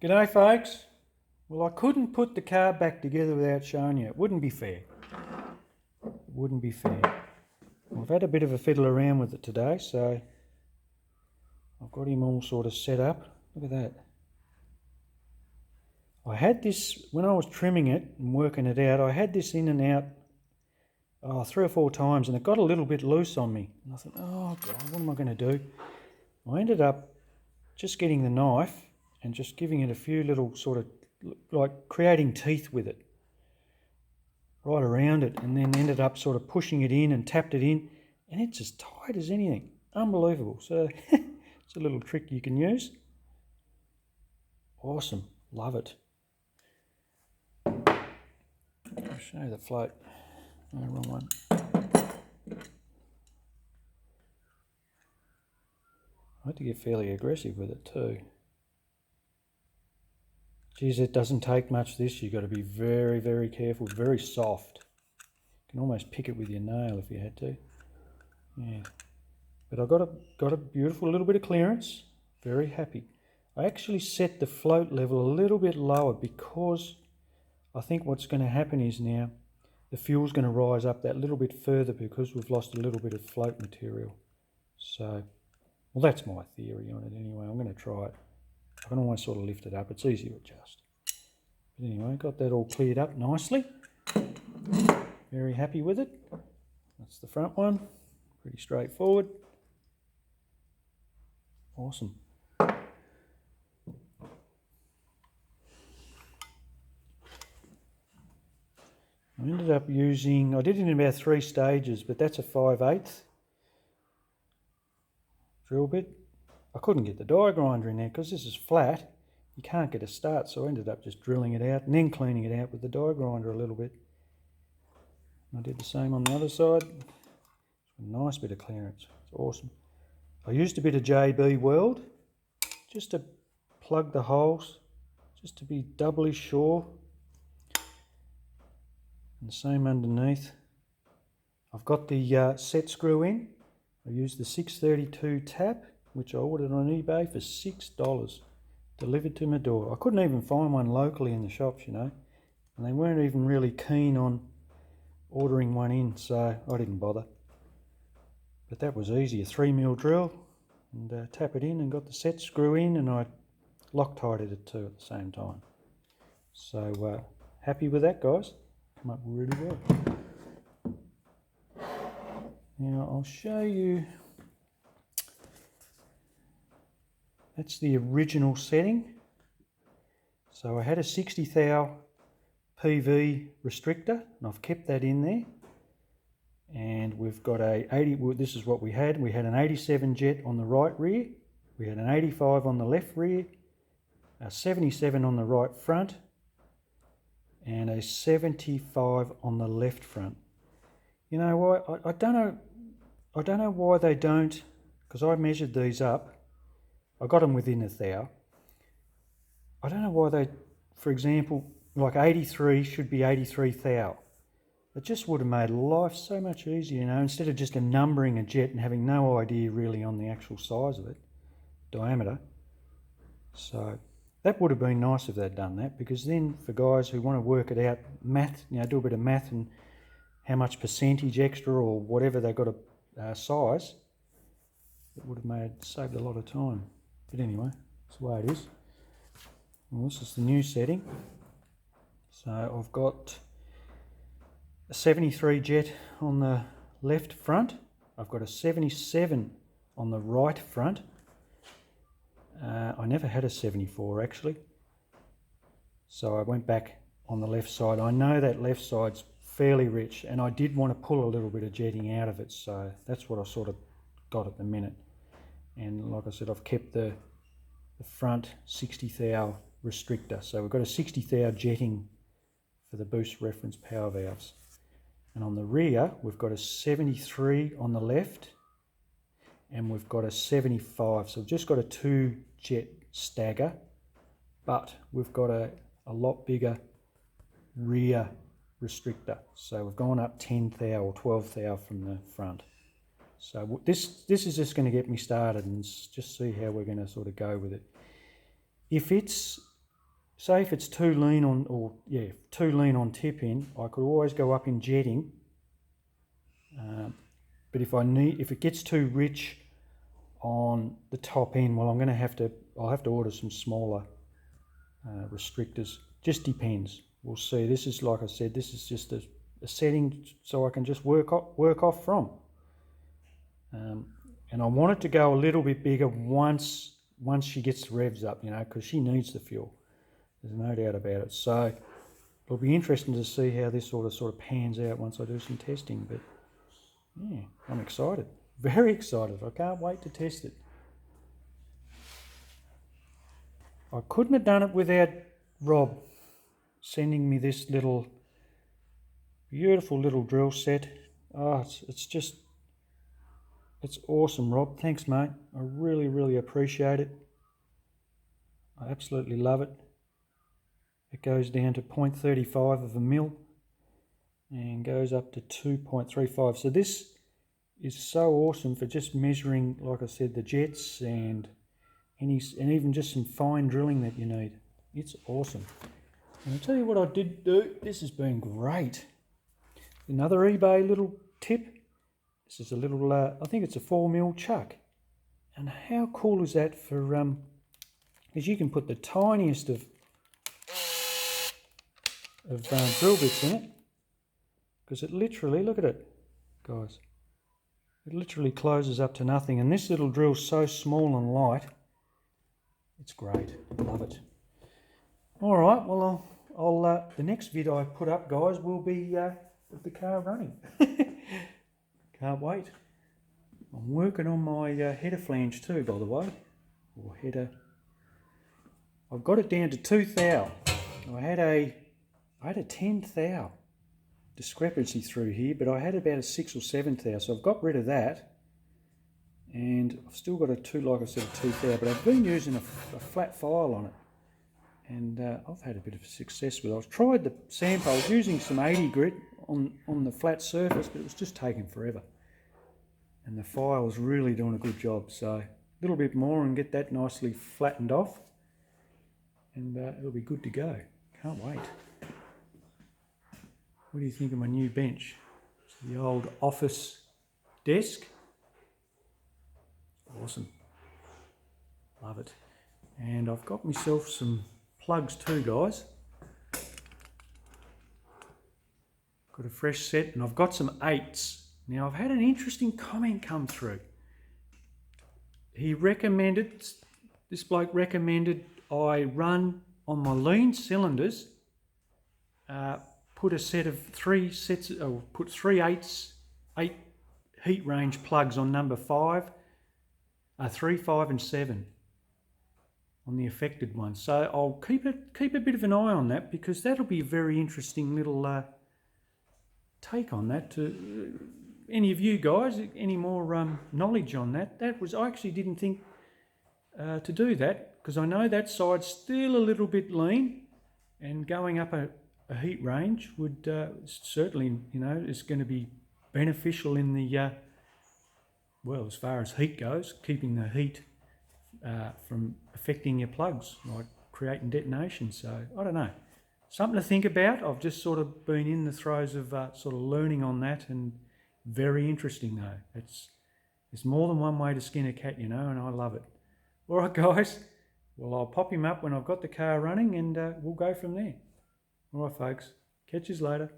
G'day folks. Well, I couldn't put the car back together without showing you. It wouldn't be fair. It wouldn't be fair. Well, I've had a bit of a fiddle around with it today, so I've got him all sort of set up. Look at that. I had this, when I was trimming it and working it out, I had this in and out 3 or 4 times, and it got a little bit loose on me. And I thought, oh God, what am I going to do? I ended up just getting the knife and just giving it a few little sort of, like creating teeth with it, right around it, and then ended up sort of pushing it in and tapped it in, and it's as tight as anything. Unbelievable. So it's a little trick you can use. Awesome. Love it. I'll show you the float. No, wrong one. I had to get fairly aggressive with it too. Geez, it doesn't take much this. You've got to be very, very careful. Very soft. You can almost pick it with your nail if you had to. Yeah. But I got a beautiful little bit of clearance. Very happy. I actually set the float level a little bit lower because I think what's going to happen is now the fuel's going to rise up that little bit further because we've lost a little bit of float material. So, well, that's my theory on it anyway. I'm going to try it. I can almost sort of lift it up. It's easy to adjust. But anyway, got that all cleared up nicely. Very happy with it. That's the front one. Pretty straightforward. Awesome. I ended up using, I did it in about 3 stages, but that's a 5/8 drill bit. I couldn't get the die grinder in there because this is flat. You can't get a start, so I ended up just drilling it out and then cleaning it out with the die grinder a little bit. I did the same on the other side. A nice bit of clearance. It's awesome. I used a bit of JB Weld just to plug the holes, just to be doubly sure. And the same underneath. I've got the set screw in. I used the 632 tap, which I ordered on eBay for $6, delivered to my door. I couldn't even find one locally in the shops, you know, and they weren't even really keen on ordering one in, so I didn't bother. But that was easy, a 3mm drill, and tap it in and got the set screw in, and I Loctited it too at the same time. So happy with that, guys. Come up really well. Now I'll show you. That's the original setting. So I had a 60 thou PV restrictor, and I've kept that in there. And we've got a 80, well, this is what we had. We had an 87 jet on the right rear. We had an 85 on the left rear, a 77 on the right front, and a 75 on the left front. You know why? I don't know why they don't, because I measured these up. I got them within a thou. I don't know why they, for example, like 83 should be 83 thou. It just would have made life so much easier, you know, instead of just numbering a jet and having no idea really on the actual size of it, diameter. So that would have been nice if they'd done that, because then for guys who want to work it out, math, you know, do a bit of math and how much percentage extra or whatever they've got a size, it would have saved a lot of time. But anyway, that's the way it is. Well, this is the new setting. So I've got a 73 jet on the left front. I've got a 77 on the right front. I never had a 74 actually. So I went back on the left side. I know that left side's fairly rich, and I did want to pull a little bit of jetting out of it, so that's what I sort of got at the minute. And like I said, I've kept the front 60 thou restrictor. So we've got a 60 thou jetting for the boost reference power valves. And on the rear, we've got a 73 on the left, and we've got a 75. So we've just got a 2 jet stagger, but we've got a lot bigger rear restrictor. So we've gone up 10 thou or 12 thou from the front. So this is just going to get me started and just see how we're going to sort of go with it. If it's say if it's too lean on, too lean on tip in, I could always go up in jetting. But if it gets too rich on the top end, well, I'll have to order some smaller restrictors. Just depends. We'll see. This is, like I said, this is just a setting so I can just work off from. And I want it to go a little bit bigger once she gets the revs up, you know, because she needs the fuel. There's no doubt about it. So it'll be interesting to see how this sort of pans out once I do some testing. But yeah, I'm excited. Very excited. I can't wait to test it. I couldn't have done it without Rob sending me this beautiful little drill set. Oh, it's awesome, Rob. Thanks, mate. I really, really appreciate it. I absolutely love it. It goes down to 0.35 of a mil and goes up to 2.35. So this is so awesome for just measuring, like I said, the jets and even just some fine drilling that you need. It's awesome. And I'll tell you what I did do. This has been great. Another eBay little tip. This is a little, I think it's a 4mm chuck. And how cool is that for, because you can put the tiniest of drill bits in it. Because it literally, look at it, guys. It literally closes up to nothing. And this little drill's so small and light. It's great. Love it. All right, well, I'll the next vid I put up, guys, will be with the car running. Can't wait. I'm working on my header flange too, by the way. Or header. I've got it down to 2 thou. I had a 10 thou discrepancy through here, but I had about a 6 or 7 thou, so I've got rid of that. And I've still got like I said, a 2 thou, but I've been using a flat file on it. And I've had a bit of success with it. I've tried the sample. I was using some 80 grit on the flat surface, but it was just taking forever. And the file's really doing a good job. So a little bit more and get that nicely flattened off. And it'll be good to go. Can't wait. What do you think of my new bench? It's the old office desk. Awesome. Love it. And I've got myself some plugs too, guys. Got a fresh set, and I've got some 8s. Now, I've had an interesting comment come through. This bloke recommended I run on my lean cylinders, put a set of 3 sets, or put 3 8 heat range plugs on number 5, 3, 5 and 7. On the affected one. So I'll keep a bit of an eye on that, because that'll be a very interesting little take on that. To any of you guys, any more knowledge on that? I actually didn't think to do that, because I know that side's still a little bit lean, and going up a heat range would certainly, you know, is going to be beneficial in the well, as far as heat goes, keeping the heat from affecting your plugs, like creating detonation. So I don't know, something to think about. I've just sort of been in the throes of sort of learning on that, and very interesting though. It's more than one way to skin a cat, you know, and I love it. All right, guys. Well, I'll pop him up when I've got the car running, and we'll go from there. All right, folks. Catch you later.